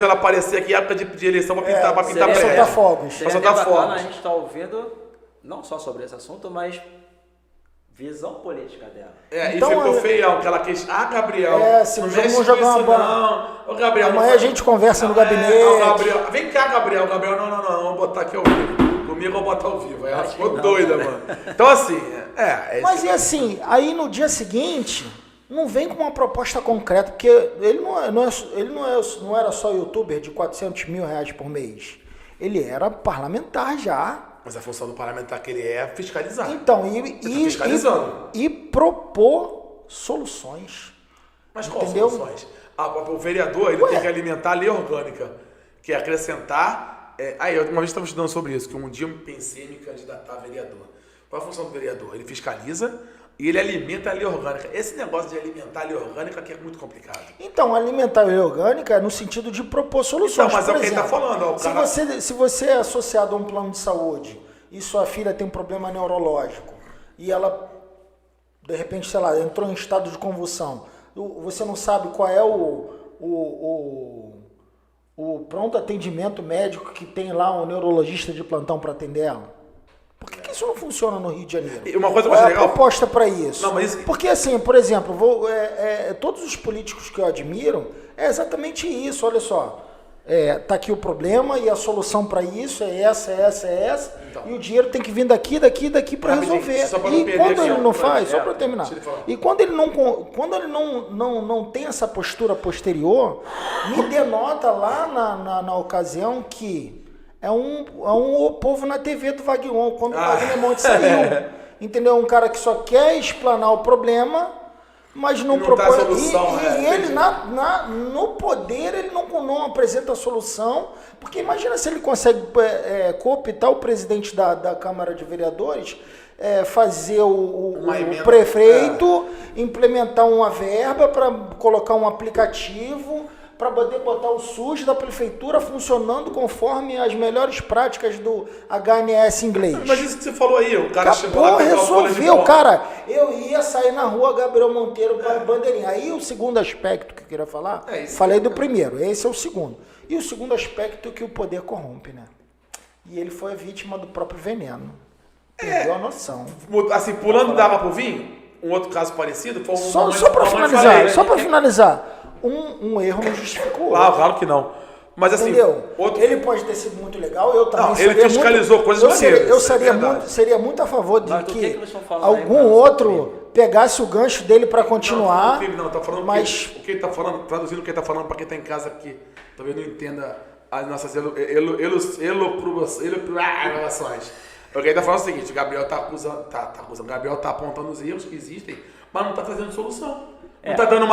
ela aparecer aqui, época de eleição, pra pintar pra prédio. soltar fogos. Pra soltar fogos. A gente está ouvindo, não só sobre esse assunto, mas visão política dela. Então, e ficou feião, que ela quis... Gabriel, se vamos jogar uma bola. Ô, Gabriel... Amanhã a gente conversa no gabinete. Gabriel, vem cá, Gabriel. Gabriel, não, vamos botar aqui ao vivo. Comigo eu vou botar ao vivo. Aí ela ficou doida, mano. Então, assim... Mas e assim, aí no dia seguinte... Não vem com uma proposta concreta, porque ele não era só youtuber de 400 mil reais por mês. Ele era parlamentar já. Mas a função do parlamentar que ele é fiscalizar. Então, fiscalizando. E propor soluções. Mas quais soluções? O vereador ele tem que alimentar a lei orgânica, que é acrescentar... uma vez estava estudando sobre isso, que um dia eu pensei em me candidatar a vereador. Qual é a função do vereador? Ele fiscaliza... E ele alimenta a lei orgânica. Esse negócio de alimentar a lei orgânica aqui é muito complicado. Então, alimentar a lei orgânica é no sentido de propor soluções. Então, mas é o que ele está falando. Se você é associado a um plano de saúde e sua filha tem um problema neurológico e ela, de repente, sei lá, entrou em estado de convulsão, você não sabe qual é o pronto atendimento médico que tem lá um neurologista de plantão para atender ela? Por que isso não funciona no Rio de Janeiro? E uma coisa Qual é legal... a proposta para isso? Não, mas... Porque assim, por exemplo, todos os políticos que eu admiro, é exatamente isso, olha só. Tá aqui o problema e a solução para isso é essa. Então, e o dinheiro tem que vir daqui para resolver. E quando ele não faz, só para terminar. E quando ele não tem essa postura posterior, me denota lá na ocasião que é um povo na TV do Wagner, quando o Wagner Monte saiu. Entendeu? Um cara que só quer explanar o problema, mas não propõe. Tá solução, e ele, no poder, ele não apresenta a solução. Porque imagina se ele consegue cooptar o presidente da Câmara de Vereadores, fazer o prefeito implementar uma verba para colocar um aplicativo para poder botar o SUS da prefeitura funcionando conforme as melhores práticas do HNS inglês. Mas isso que você falou aí, o cara chegou lá, resolveu, cara. Eu ia sair na rua Gabriel Monteiro para bandeirinha. Aí o segundo aspecto que eu queria falar, falei do primeiro, esse é o segundo. E o segundo aspecto é que o poder corrompe, né? E ele foi vítima do próprio veneno. Perdeu a noção. Assim, pulando da água pro vinho, um outro caso parecido foi só para finalizar. Um erro não justificou. Claro que não. Mas assim, ele pode ter sido muito legal, eu também ele fiscalizou coisas maneiras. Eu seria muito a favor de que algum outro pegasse o gancho dele para continuar. Não, tá falando mas o que ele tá falando, traduzindo o que ele tá falando para quem tá em casa aqui, talvez não entenda as nossas elucubrações. O que ele tá falando é o seguinte, o Gabriel tá acusando, o Gabriel tá apontando os erros que existem, mas não tá trazendo solução. Não tá dando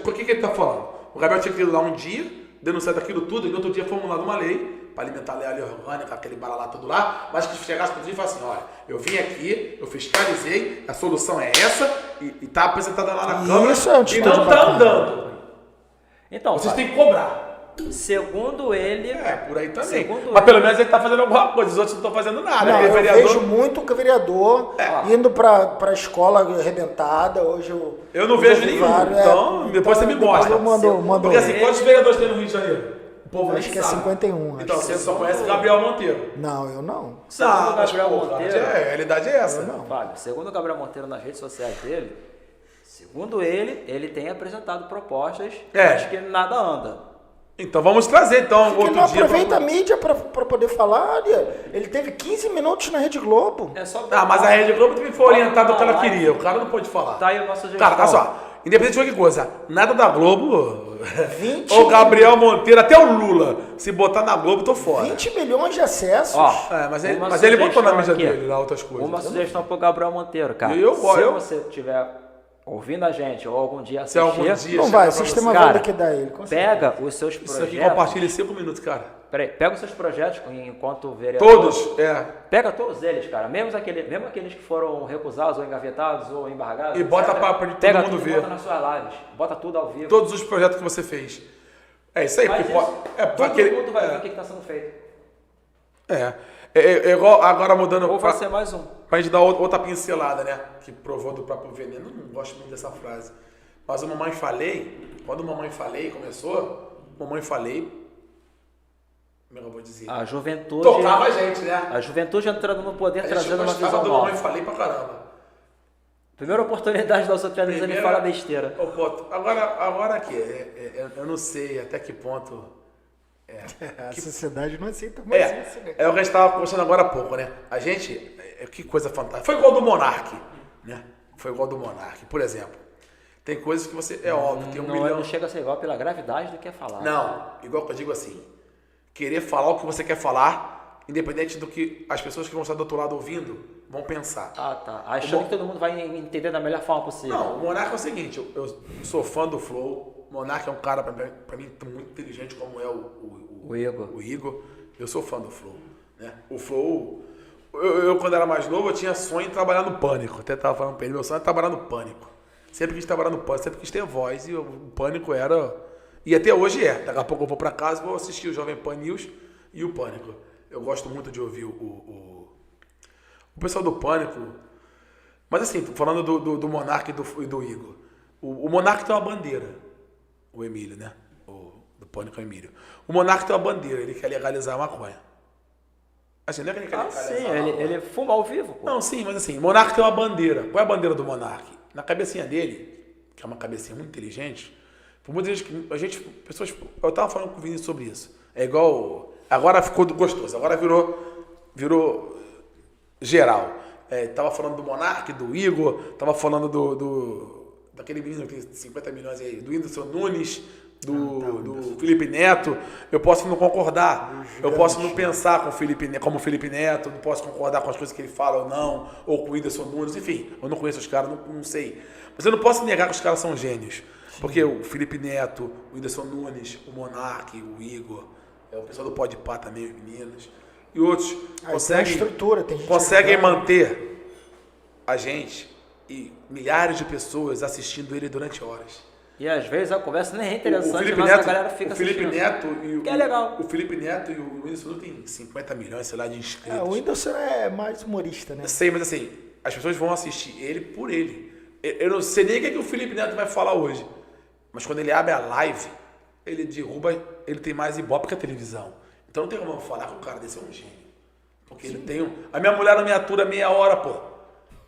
por que ele tá falando? O Gabriel tinha que ir lá um dia, denunciar daquilo tudo, e no outro dia formulado uma lei, para alimentar a lei orgânica, aquele balalá todo lá, mas que chegasse pro dia e falasse assim, olha, eu vim aqui, eu fiscalizei, a solução é essa, e tá apresentada lá na Câmara, e não tá andando. Então, vocês têm que cobrar. Segundo ele... por aí também. Mas pelo menos ele tá fazendo alguma coisa, os outros não estão fazendo nada. Não, eu vejo muito que o vereador indo pra escola arrebentada, hoje eu não vejo nenhum, então depois você me mostra. Porque assim, quantos vereadores tem no Rio de Janeiro? O povo acho que é 51. Então, você só conhece Gabriel Monteiro. Não, eu não. Segundo o Gabriel Monteiro... A realidade é essa. Fábio, segundo o Gabriel Monteiro nas redes sociais dele, segundo ele tem apresentado propostas, mas que nada anda. Então vamos trazer outro dia. Aproveita a mídia para poder falar. Ele teve 15 minutos na Rede Globo. Mas a Rede Globo também foi orientada ao que ela queria. O cara não pode falar. Tá aí o nosso sugestão. Cara, tá só. Independente de qualquer coisa, nada da Globo. O Gabriel Monteiro, até o Lula, se botar na Globo, tô fora. 20 milhões de acessos. Mas ele botou na mídia dele lá outras coisas. Uma sugestão pro Gabriel Monteiro, cara. Se você tiver ouvindo a gente ou algum dia assistir... Não vai, o sistema vai que dá ele. Pega os seus projetos... Isso aqui compartilha em 5 minutos, cara. Peraí, pega os seus projetos enquanto vereador... Todos, Pega todos eles, cara. Mesmo aqueles que foram recusados ou engavetados ou embargados... E bota para todo mundo ver. Bota nas suas lives. Bota tudo ao vivo. Todos os projetos que você fez. É isso aí. Todo mundo vai ver o que está sendo feito. Igual agora mudando... Ou vai ser mais um. Pra gente dar outra pincelada, né? Que provou do próprio veneno. Eu não gosto muito dessa frase. Mas quando o Mamãe Falei começou, Mamãe Falei, como é que eu vou dizer? A juventude... Tocava a gente, né? A juventude entrando no poder, trazendo uma visão do nova. Mamãe Falei pra caramba. Primeira oportunidade da Sofia dizendo ele fala besteira. Agora aqui, eu não sei até que ponto... A sociedade não aceita mais isso, né? É o que a gente estava conversando agora há pouco, né? A gente, que coisa fantástica. Foi igual do Monark, né? Foi igual do Monark, por exemplo. Tem coisas que você, óbvio, tem milhão... Não chega a ser igual pela gravidade do que é falar. Não, igual que eu digo assim, querer falar o que você quer falar, independente do que as pessoas que vão estar do outro lado ouvindo vão pensar. Ah, tá. Achando que todo mundo vai entender da melhor forma possível. Não, o Monark é o seguinte, eu sou fã do Flow, o Monark é um cara, pra mim, muito inteligente, como é o Igor. Eu sou fã do Flow, né? O Flow, eu quando era mais novo, eu tinha sonho de trabalhar no Pânico, até tava falando pra ele, meu sonho era trabalhar no Pânico. Sempre quis trabalhar no Pânico, sempre quis ter voz, e o Pânico era... E até hoje é. Daqui a pouco eu vou pra casa e vou assistir o Jovem Pan News e o Pânico. Eu gosto muito de ouvir o pessoal do Pânico. Mas assim, falando do Monark e do Igor. O Monark tem uma bandeira. O Emílio, né? Do Pânico é o Emílio. O Monark tem uma bandeira, ele quer legalizar a maconha. Assim, não é que ele quer legalizar sim, a maconha. ele fuma ao vivo, pô. Não, sim, mas assim, o Monark tem uma bandeira. Qual é a bandeira do Monark? Na cabecinha dele, que é uma cabecinha muito inteligente, por muitas vezes pessoas, eu tava falando com o Vinícius sobre isso. É igual, agora ficou gostoso, agora virou geral. Tava falando do Monark, do Igor, tava falando daquele menino que tem 50 milhões aí, do Whindersson Nunes, do Felipe Neto. Eu posso não concordar, eu posso não pensar como o Felipe Neto, não posso concordar com as coisas que ele fala ou não, ou com o Whindersson Nunes, enfim, eu não conheço os caras, não sei. Mas eu não posso negar que os caras são gênios. Porque o Felipe Neto, o Whindersson Nunes, o Monark, o Igor, o pessoal do Podpah também, os meninos, e outros conseguem manter a gente e milhares de pessoas assistindo ele durante horas. E às vezes a conversa nem é interessante, Felipe mas Neto, a galera fica assistindo. Que é legal. O Felipe Neto e o Whindersson Nunes têm 50 milhões, sei lá, de inscritos. O Whindersson é mais humorista, né? Eu sei, mas assim, as pessoas vão assistir ele por ele. Eu não sei nem o que o Felipe Neto vai falar hoje. Mas quando ele abre a live, ele derruba, ele tem mais ibope que a televisão. Então não tem como eu falar que o cara desse é um gênio. Porque ele tem A minha mulher não me atura meia hora, pô.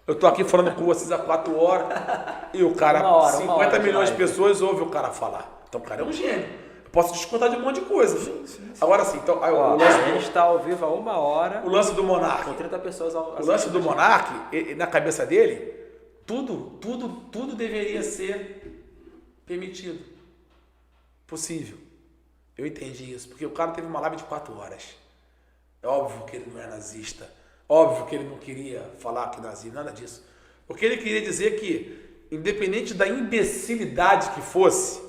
Eu tô aqui falando com vocês há 4 horas e o cara, 50 milhões de pessoas ouvem o cara falar. Então o cara é um gênio. Eu posso descontar de um monte de coisa. Sim. Agora sim, então... a gente tá ao vivo há 1 hora. O lance do Monark. Com 30 pessoas ao O lance do Monark, na cabeça dele, tudo deveria ser permitido. Possível. Eu entendi isso. Porque o cara teve uma live de 4 horas. É óbvio que ele não é nazista. Óbvio que ele não queria falar que nazismo, nada disso. O que ele queria dizer é que, independente da imbecilidade que fosse,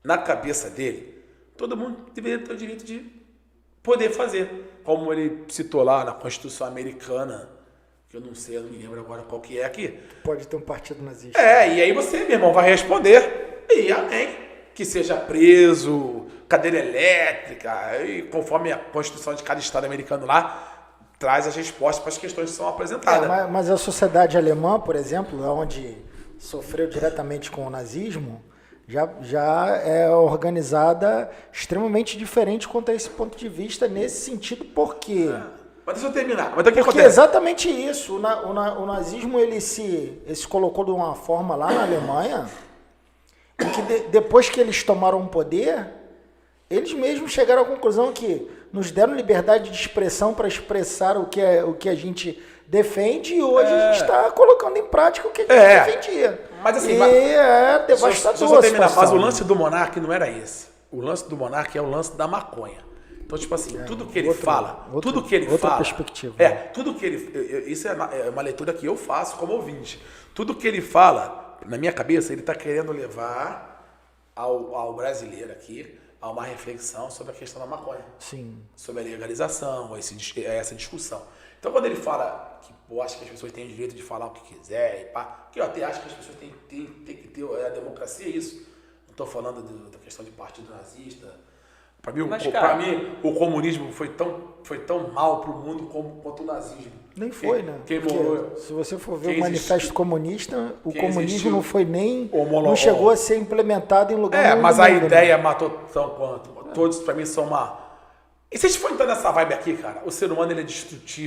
na cabeça dele, todo mundo deveria ter o direito de poder fazer. Como ele citou lá na Constituição Americana, que eu não sei, eu não me lembro agora qual que é aqui. Pode ter um partido nazista. E aí você, meu irmão, vai responder e amém. Que seja preso, cadeira elétrica, e conforme a Constituição de cada estado americano lá, traz as respostas para as questões que são apresentadas. Mas a sociedade alemã, por exemplo, onde sofreu diretamente com o nazismo, já é organizada extremamente diferente quanto a esse ponto de vista, nesse sentido, porque... Mas deixa eu terminar. Mas o que porque acontece? É exatamente isso. O nazismo ele se colocou de uma forma lá na Alemanha, em que depois que eles tomaram o poder, eles mesmos chegaram à conclusão que nos deram liberdade de expressão para expressar o que a gente defende, e hoje a gente está colocando em prática o que a gente defendia. Mas assim, é devastador. Só terminar, mas o lance do Monark não era esse. O lance do Monark é o lance da maconha. Então, tipo assim, tudo que ele fala, tudo que ele fala... perspectiva. Tudo que ele... Isso é uma leitura que eu faço como ouvinte. Tudo que ele fala, na minha cabeça, ele está querendo levar ao brasileiro aqui a uma reflexão sobre a questão da maconha. Sim. Sobre a legalização, essa discussão. Então, quando ele fala que acho que as pessoas têm o direito de falar o que quiser, e pá, que eu até acho que as pessoas têm que ter a democracia, é isso. Não estou falando da questão de partido nazista. Pra mim, Mas, cara, o comunismo foi tão mal pro mundo quanto o nazismo. Nem foi, né? Quem Porque morou, se você for ver quem o manifesto comunista, o quem comunismo existiu, não foi nem. o Não chegou a ser implementado em lugar nenhum. mas do a mundo, ideia né? matou tão quanto. Todos, pra mim, são uma... E se a gente for entrar nessa vibe aqui, cara, o ser humano ele é destrutivo.